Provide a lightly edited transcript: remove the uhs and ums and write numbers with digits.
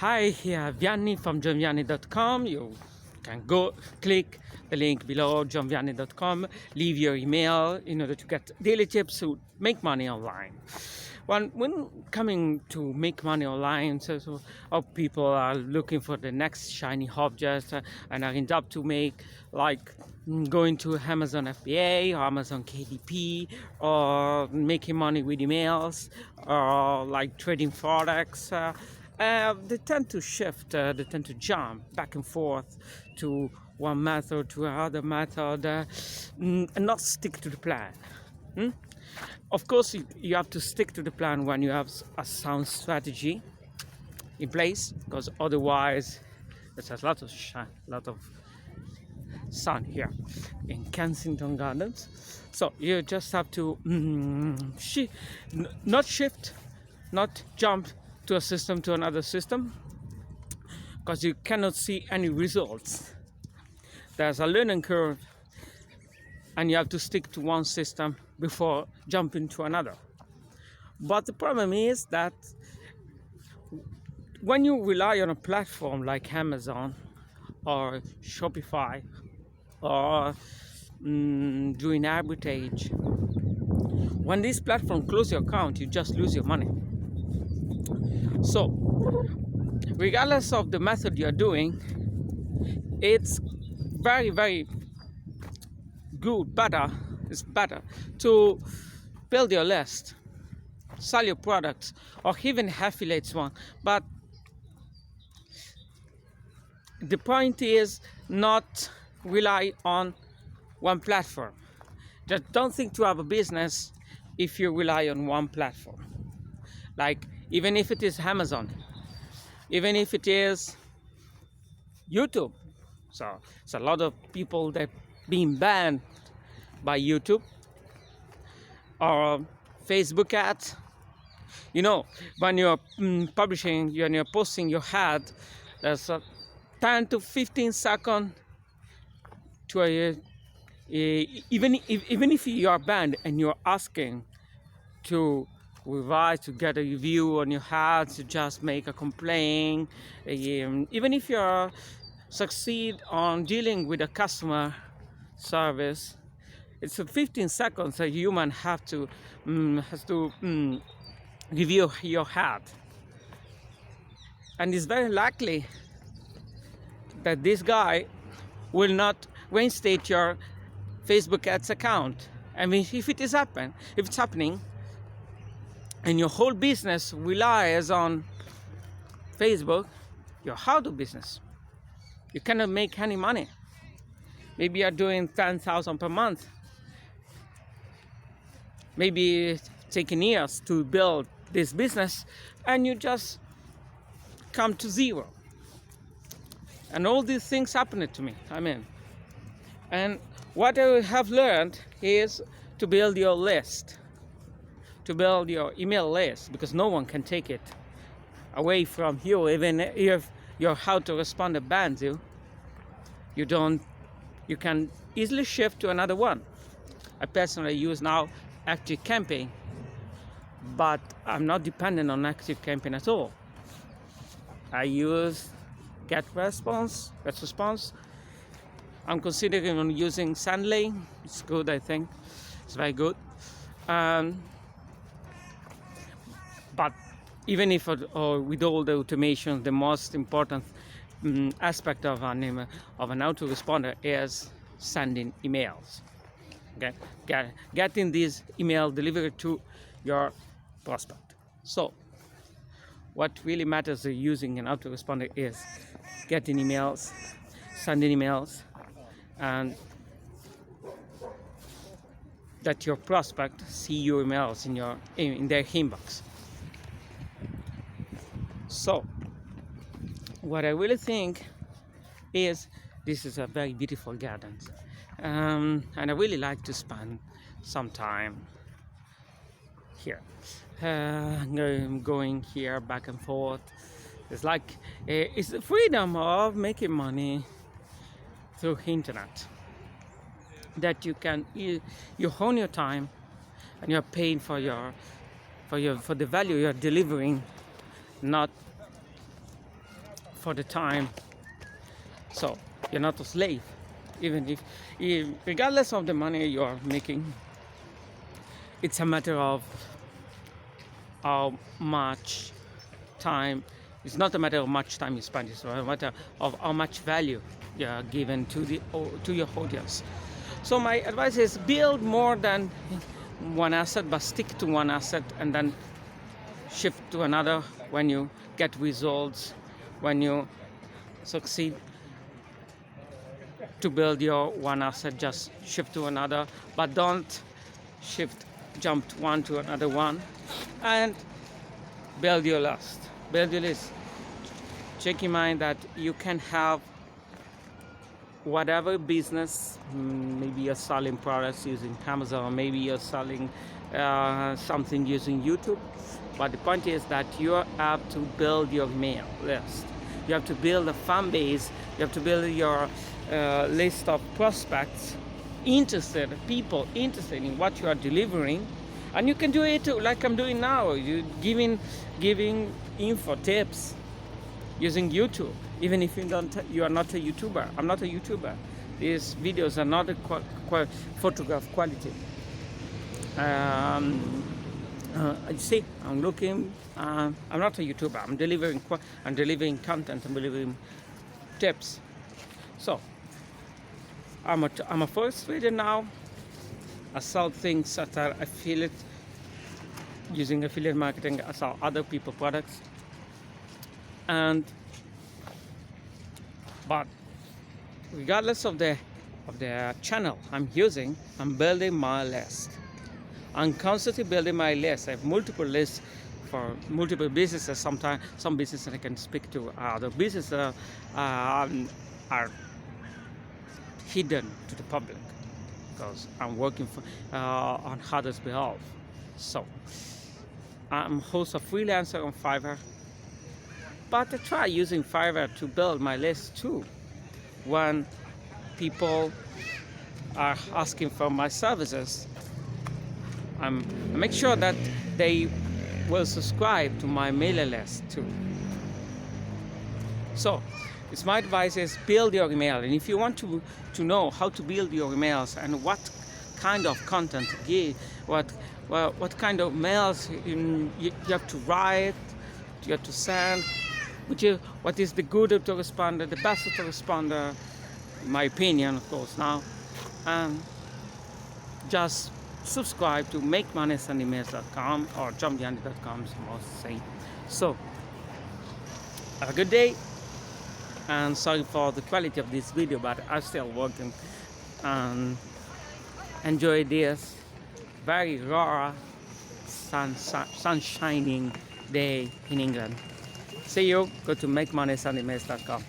Hi, here Vianney from johnvianney.com. You can go click the link below, johnvianney.com, leave your email in order to get daily tips to make money online. When coming to make money online, so people are looking for the next shiny object and are in doubt to make, like going to Amazon FBA or Amazon KDP, or making money with emails, or like trading forex. They tend to shift, they tend to jump back and forth to one method to another method, and not stick to the plan. Of course, you have to stick to the plan when you have a sound strategy in place, because otherwise, there's a lot of sun here in Kensington Gardens. So you just have to not shift, not jump to a system to another system, because you cannot see any results. There's a learning curve, and you have to stick to one system before jumping to another. But the problem is that when you rely on a platform like Amazon or Shopify or doing arbitrage, when this platform close your account, you just lose your money. So regardless of the method you're doing, it's very, very good, it's better to build your list, sell your products, or even affiliates one. But the point is not rely on one platform. Just don't think to have a business if you rely on one platform. Like, even if it is Amazon, even if it is YouTube. So it's a lot of people that being banned by YouTube or Facebook ads. You know, when you're publishing, when you're posting your ad, there's a 10 to 15 second to even if you are banned and you're asking to revise, to get a review on your ad, to just make a complaint, even if you succeed on dealing with a customer service, it's a 15 seconds a human has to review your ad, and it's very likely that this guy will not reinstate your Facebook ads account. I mean, if it's happening, and your whole business relies on Facebook, your how-to business, you cannot make any money. Maybe you're doing 10,000 per month. Maybe taking years to build this business, and you just come to zero. And all these things happened to me. And what I have learned is to build your list, to build your email list, because no one can take it away from you. Even if your how to responder bans you, you can easily shift to another one. I personally use now ActiveCampaign, but I'm not dependent on ActiveCampaign at all. I use GetResponse. I'm considering on using Sendlane. It's good, I think. It's very good. But even if with all the automation, the most important aspect of an autoresponder is sending emails. Okay, getting this email delivered to your prospect. So what really matters using an autoresponder is getting emails, sending emails, and that your prospect see your emails in their inbox. So what I really think is, this is a very beautiful garden, and I really like to spend some time here, going here back and forth. It's like it's the freedom of making money through internet, that you own your time, and you're paying for the value you're delivering, not for the time. So you're not a slave, even if regardless of the money you are making. It's a matter of how much time. It's not a matter of much time you spend. It's a matter of how much value you are given to your audience. So my advice is build more than one asset, but stick to one asset and then shift to another when you get results, when you succeed. To build your one asset, just shift to another, but don't jump one to another one, and build your list. Check in mind that you can have whatever business. Maybe you're selling products using Amazon, maybe you're selling something using YouTube, but the point is that you have to build your email list. You have to build a fan base. You have to build your list of prospects, people interested in what you are delivering. And you can do it like I'm doing now. You giving info tips using YouTube, even if you are not a YouTuber. I'm not a YouTuber. These videos are not a photograph quality. You see, I'm looking. I'm not a YouTuber. I'm delivering content. I'm delivering tips. So I'm a first trader now. I sell things that are affiliate, using affiliate marketing. I sell other people's products, but regardless of the channel I'm using, I'm building my list. I'm constantly building my list. I have multiple lists for multiple businesses. Sometimes some businesses I can speak to, other businesses are hidden to the public because I'm working on others' behalf. So I'm also a freelancer on Fiverr, but I try using Fiverr to build my list too. When people are asking for my services, I make sure that they will subscribe to my mailing list too. So it's my advice is build your email, and if you want to know how to build your emails and what kind of content to give, what kind of mails you have to write, you have to send, what is the good autoresponder, the best autoresponder, in my opinion, of course, now, and just subscribe to MakeMoneySendEmails.com or JohnVianney.com, most say. So have a good day, and sorry for the quality of this video, but I'm still working and enjoy this very raw sun shining day in England. See you. Go to MakeMoneySendEmails.com.